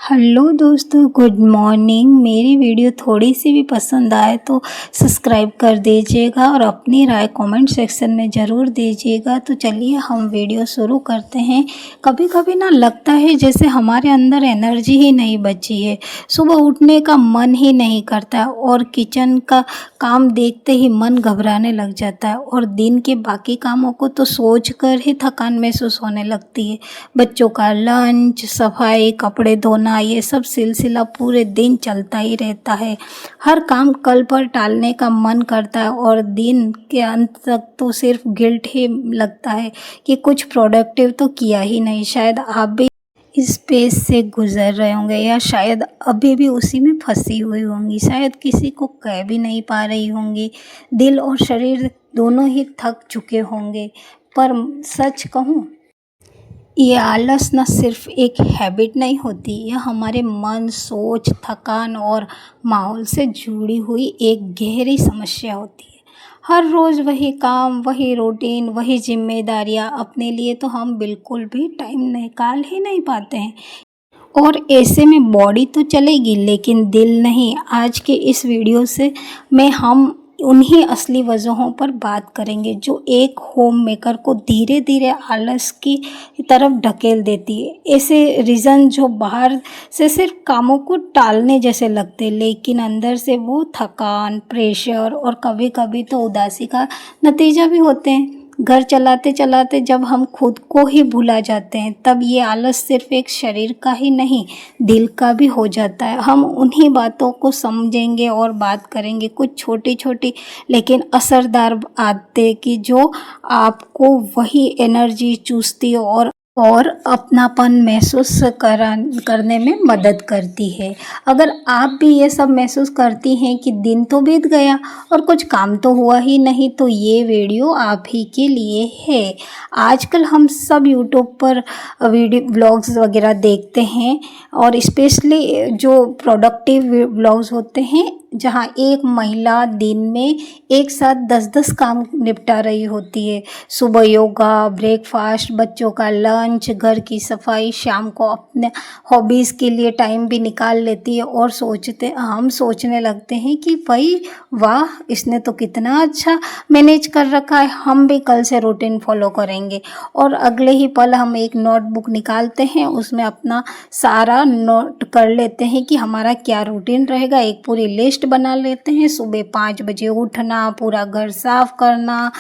Hello दोस्तों, good morning. मेरी video थोड़ी सी भी पसंद आए तो सब्सक्राइब कर दीजिएगा और अपनी राय कमेंट सेक्शन में ज़रूर दीजिएगा। तो चलिए हम वीडियो शुरू करते हैं। कभी कभी ना लगता है जैसे हमारे अंदर एनर्जी ही नहीं बची है, सुबह उठने का मन ही नहीं करता और किचन का काम देखते ही मन घबराने लग जाता है और दिन के बाकी कामों को तो सोच कर ही थकान महसूस होने लगती है। बच्चों का लंच, सफाई, कपड़े धोना, ये सब सिलसिला पूरे दिन चलता ही रहता है। हर काम कल पर टालने का मन करता है और दिन के अंत तक तो सिर्फ गिल्ट ही लगता है कि कुछ प्रोडक्टिव तो किया ही नहीं। शायद आप भी इस पेज से गुजर रहे होंगे या शायद अभी भी उसी में फंसी हुई होंगी। शायद किसी को कह भी नहीं पा रही होंगी। दिल और शरीर दोनों ही थक चुके होंगे। पर सच कहूँ, ये आलस न सिर्फ एक हैबिट नहीं होती, यह हमारे मन, सोच, थकान और माहौल से जुड़ी हुई एक गहरी समस्या होती है। हर रोज़ वही काम, वही रूटीन, वही जिम्मेदारियां, अपने लिए तो हम बिल्कुल भी टाइम निकाल ही नहीं पाते हैं। और ऐसे में बॉडी तो चलेगी लेकिन दिल नहीं। आज के इस वीडियो से हम उन्हीं असली वजहों पर बात करेंगे जो एक होम मेकर को धीरे धीरे आलस की तरफ ढकेल देती है। ऐसे रीज़न जो बाहर से सिर्फ कामों को टालने जैसे लगते, लेकिन अंदर से वो थकान, प्रेशर और कभी कभी तो उदासी का नतीजा भी होते हैं। घर चलाते चलाते जब हम खुद को ही भुला जाते हैं, तब ये आलस सिर्फ एक शरीर का ही नहीं, दिल का भी हो जाता है। हम उन्हीं बातों को समझेंगे और बात करेंगे, कुछ छोटी छोटी लेकिन असरदार आदतें कि जो आपको वही एनर्जी चूसती और अपनापन महसूस करने में मदद करती है। अगर आप भी ये सब महसूस करती हैं कि दिन तो बीत गया और कुछ काम तो हुआ ही नहीं, तो ये वीडियो आप ही के लिए है। आजकल हम सब यूट्यूब पर वीडियो ब्लॉग्स वगैरह देखते हैं और स्पेशली जो प्रोडक्टिव ब्लॉग्स होते हैं, जहाँ एक महिला दिन में एक साथ 10-10 काम निपटा रही होती है। सुबह योगा, ब्रेकफास्ट, बच्चों का लंच, घर की सफाई, शाम को अपने हॉबीज़ के लिए टाइम भी निकाल लेती है और हम सोचने लगते हैं कि भाई वाह, इसने तो कितना अच्छा मैनेज कर रखा है, हम भी कल से रूटीन फॉलो करेंगे। और अगले ही पल हम एक नोटबुक निकालते हैं, उसमें अपना सारा नोट कर लेते हैं कि हमारा क्या रूटीन रहेगा। एक पूरी लिस्ट बना लेते हैं। सुबह 5 बजे उठना, पूरा घर साफ करना,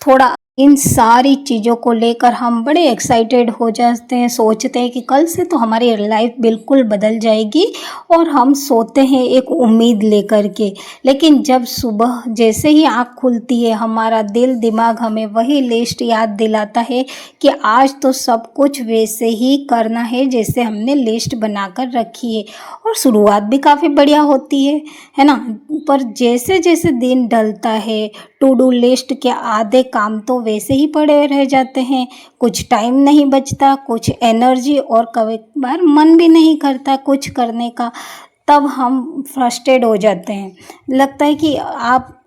थोड़ा इन सारी चीज़ों को लेकर हम बड़े एक्साइटेड हो जाते हैं। सोचते हैं कि कल से तो हमारी लाइफ बिल्कुल बदल जाएगी और हम सोते हैं एक उम्मीद लेकर के। लेकिन जब सुबह जैसे ही आँख खुलती है, हमारा दिल दिमाग हमें वही लिस्ट याद दिलाता है कि आज तो सब कुछ वैसे ही करना है जैसे हमने लिस्ट बनाकर रखी है। और शुरुआत भी काफ़ी बढ़िया होती है ना। पर जैसे जैसे दिन ढलता है, टू डू लिस्ट के आधे काम तो वैसे ही पड़े रह जाते हैं। कुछ टाइम नहीं बचता, कुछ एनर्जी, और कभी बार मन भी नहीं करता कुछ करने का। तब हम फ्रस्ट्रेट हो जाते हैं। लगता है कि आप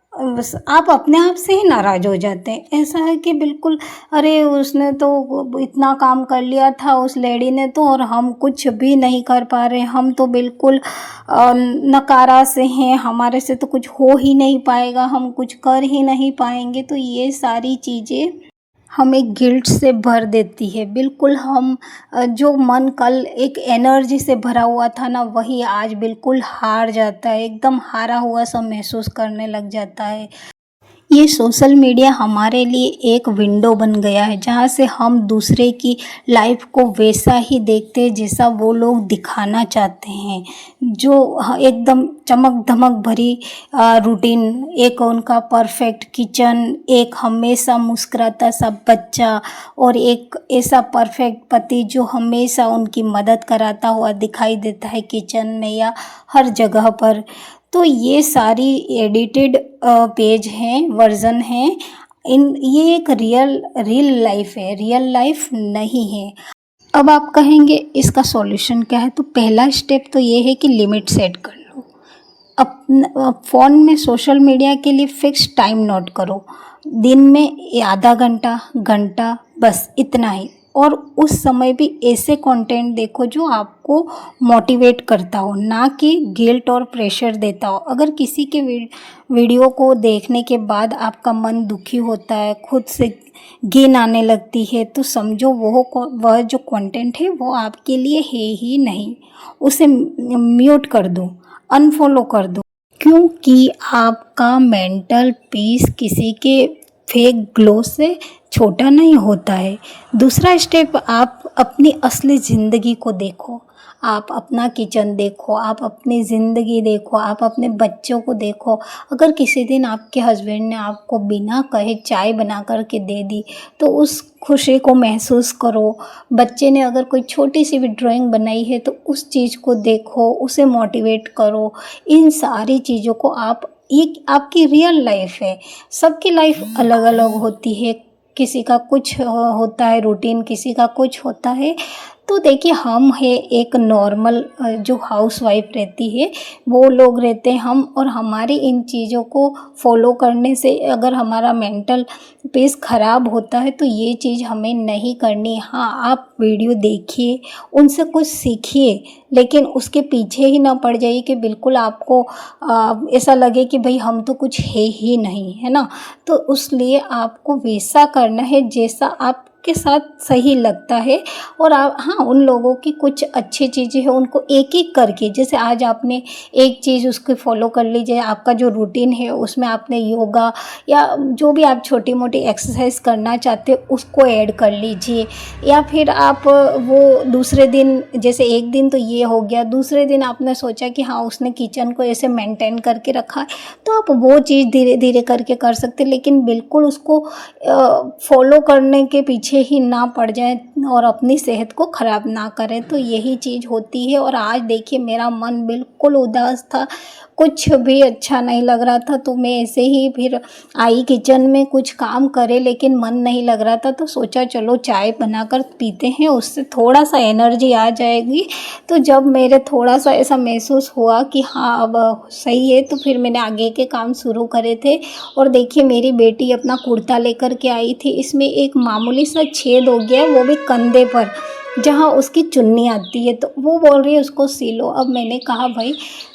अपने आप से ही नाराज़ हो जाते हैं। ऐसा है कि बिल्कुल, अरे उसने तो इतना काम कर लिया था उस लेडी ने तो, और हम कुछ भी नहीं कर पा रहे। हम तो बिल्कुल नकारा से हैं, हमारे से तो कुछ हो ही नहीं पाएगा, हम कुछ कर ही नहीं पाएंगे। तो ये सारी चीज़ें हमें गिल्ट से भर देती है। बिल्कुल हम जो मन कल एक एनर्जी से भरा हुआ था ना, वही आज बिल्कुल हार जाता है, एकदम हारा हुआ सा महसूस करने लग जाता है। ये सोशल मीडिया हमारे लिए एक विंडो बन गया है, जहाँ से हम दूसरे की लाइफ को वैसा ही देखते हैं जैसा वो लोग दिखाना चाहते हैं। जो एकदम चमक धमक भरी रूटीन, एक उनका परफेक्ट किचन, एक हमेशा मुस्कुराता सा बच्चा, और एक ऐसा परफेक्ट पति जो हमेशा उनकी मदद कराता हुआ दिखाई देता है किचन में या हर जगह पर। तो ये सारी एडिटेड पेज हैं, वर्जन हैं। ये एक रियल लाइफ है, रियल लाइफ नहीं है। अब आप कहेंगे इसका सॉल्यूशन क्या है? तो पहला स्टेप तो ये है कि लिमिट सेट कर लो। अपना फ़ोन में सोशल मीडिया के लिए फिक्स टाइम नोट करो। दिन में आधा घंटा, घंटा, बस इतना ही। और उस समय भी ऐसे कंटेंट देखो जो आपको मोटिवेट करता हो, ना कि गिल्ट और प्रेशर देता हो। अगर किसी के वीडियो को देखने के बाद आपका मन दुखी होता है, खुद से घिन आने लगती है, तो समझो वह जो कंटेंट है वो आपके लिए है ही नहीं। उसे म्यूट कर दो, अनफॉलो कर दो, क्योंकि आपका मेंटल पीस किसी के फेक ग्लो से छोटा नहीं होता है। दूसरा स्टेप, आप अपनी असली ज़िंदगी को देखो। आप अपना किचन देखो, आप अपनी ज़िंदगी देखो, आप अपने बच्चों को देखो। अगर किसी दिन आपके हस्बैंड ने आपको बिना कहे चाय बना कर के दे दी तो उस खुशी को महसूस करो। बच्चे ने अगर कोई छोटी सी भी ड्राइंग बनाई है तो उस चीज़ को देखो, उसे मोटिवेट करो। इन सारी चीज़ों को आप, ये आपकी रियल लाइफ है। सबकी लाइफ अलग अलग होती है, किसी का कुछ होता है रूटीन, किसी का कुछ होता है। तो देखिए, हम है एक नॉर्मल जो हाउसवाइफ रहती है वो लोग रहते हैं हम, और हमारी इन चीज़ों को फॉलो करने से अगर हमारा मेंटल पीस ख़राब होता है तो ये चीज़ हमें नहीं करनी। हाँ, आप वीडियो देखिए, उनसे कुछ सीखिए, लेकिन उसके पीछे ही ना पड़ जाइए कि बिल्कुल आपको ऐसा लगे कि भाई हम तो कुछ है ही नहीं, है ना। तो उसलिए आपको वैसा करना है जैसा आपके साथ सही लगता है। और आप, हाँ, उन लोगों की कुछ अच्छी चीज़ें हैं उनको एक एक करके, जैसे आज आपने एक चीज़ उसको फॉलो कर लीजिए। आपका जो रूटीन है उसमें आपने योगा या जो भी आप छोटी मोटी एक्सरसाइज करना चाहते हो उसको ऐड कर लीजिए। या फिर आप वो दूसरे दिन, जैसे एक दिन तो ये हो गया, दूसरे दिन आपने सोचा कि हाँ उसने किचन को ऐसे मेंटेन करके रखा है तो आप वो चीज़ धीरे धीरे करके कर सकते, लेकिन बिल्कुल उसको फॉलो करने के पीछे ही ना पड़ जाए और अपनी सेहत को ख़राब ना करें। तो यही चीज़ होती है। और आज देखिए मेरा मन बिल्कुल उदास था, कुछ भी अच्छा नहीं लग रहा था, तो मैं ऐसे ही फिर आई किचन में कुछ काम करे, लेकिन मन नहीं लग रहा था तो सोचा चलो चाय बनाकर पीते हैं, उससे थोड़ा सा एनर्जी आ जाएगी। तो जब मेरे थोड़ा सा ऐसा महसूस हुआ कि हाँ अब सही है, तो फिर मैंने आगे के काम शुरू करे थे। और देखिए मेरी बेटी अपना कुर्ता लेकर के आई थी, इसमें एक मामूली सा छेद हो गया, वो भी कंधे पर जहाँ उसकी चुन्नी आती है, तो वो बोल रही है उसको सिलो। अब मैंने कहा भाई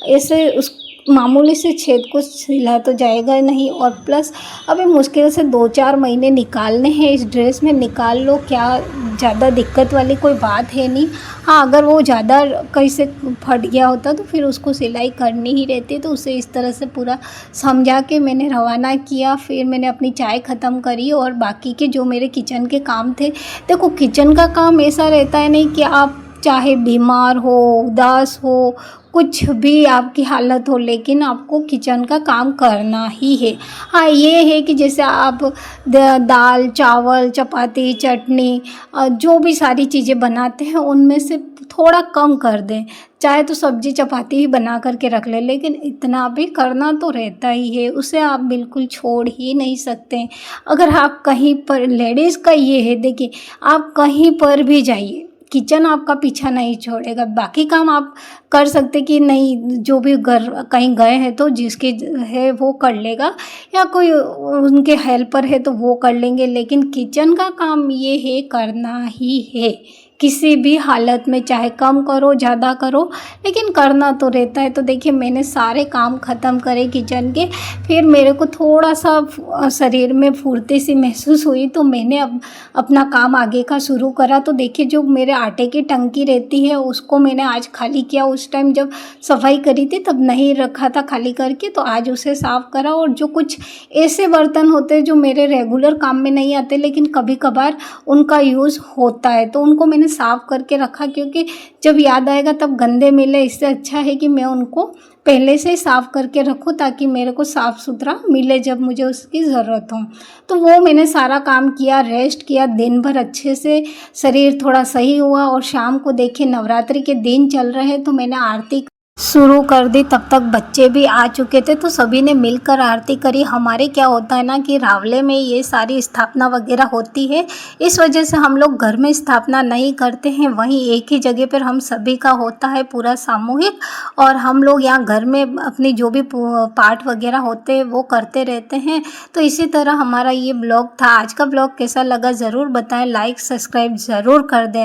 ऐसे उस मामूली से छेद को सिला तो जाएगा नहीं, और प्लस अभी मुश्किल से 2-4 महीने निकालने हैं इस ड्रेस में, निकाल लो, क्या ज़्यादा दिक्कत वाली कोई बात है नहीं। हाँ, अगर वो ज़्यादा कहीं से फट गया होता तो फिर उसको सिलाई करनी ही रहती, तो उसे इस तरह से पूरा समझा के मैंने रवाना किया। फिर मैंने अपनी चाय ख़त्म करी और बाकी के जो मेरे किचन के काम थे, देखो किचन का काम ऐसा रहता है नहीं कि आप चाहे बीमार हो, उदास हो, कुछ भी आपकी हालत हो, लेकिन आपको किचन का काम करना ही है। हाँ, ये है कि जैसे आप दाल चावल चपाती चटनी जो भी सारी चीज़ें बनाते हैं उनमें से थोड़ा कम कर दें, चाहे तो सब्जी चपाती ही बना करके रख लें, लेकिन इतना भी करना तो रहता ही है, उसे आप बिल्कुल छोड़ ही नहीं सकते। अगर आप कहीं पर, लेडीज़ का ये है, देखिए आप कहीं पर भी जाइए, किचन आपका पीछा नहीं छोड़ेगा। बाकी काम आप कर सकते कि नहीं, जो भी घर कहीं गए हैं तो जिसके है वो कर लेगा, या कोई उनके हेल्पर है तो वो कर लेंगे, लेकिन किचन का काम ये है करना ही है, किसी भी हालत में, चाहे कम करो ज़्यादा करो, लेकिन करना तो रहता है। तो देखिए मैंने सारे काम ख़त्म करे किचन के, फिर मेरे को थोड़ा सा शरीर में फुर्ती सी महसूस हुई, तो मैंने अब अपना काम आगे का शुरू करा। तो देखिए जो मेरे आटे की टंकी रहती है उसको मैंने आज खाली किया, उस टाइम जब सफाई करी थी तब नहीं रखा था खाली करके, तो आज उसे साफ़ करा। और जो कुछ ऐसे बर्तन होते हैं जो मेरे रेगुलर काम में नहीं आते लेकिन कभी कभार उनका यूज़ होता है, तो उनको मैंने साफ़ करके रखा, क्योंकि जब याद आएगा तब गंदे मिले, इससे अच्छा है कि मैं उनको पहले से ही साफ़ करके रखूँ ताकि मेरे को साफ़ सुथरा मिले जब मुझे उसकी ज़रूरत हो। तो वो मैंने सारा काम किया, रेस्ट किया, दिन भर अच्छे से शरीर थोड़ा सही हुआ। और शाम को देखिए नवरात्रि के दिन चल रहे हैं तो मैंने आरती शुरू कर दी। तब तक बच्चे भी आ चुके थे तो सभी ने मिलकर आरती करी। हमारे क्या होता है ना कि रावले में ये सारी स्थापना वगैरह होती है, इस वजह से हम लोग घर में स्थापना नहीं करते हैं, वहीं एक ही जगह पर हम सभी का होता है पूरा सामूहिक, और हम लोग यहाँ घर में अपनी जो भी पाठ वगैरह होते हैं वो करते रहते हैं। तो इसी तरह हमारा ये ब्लॉग था। आज का ब्लॉग कैसा लगा ज़रूर बताएं, लाइक सब्सक्राइब ज़रूर कर दें।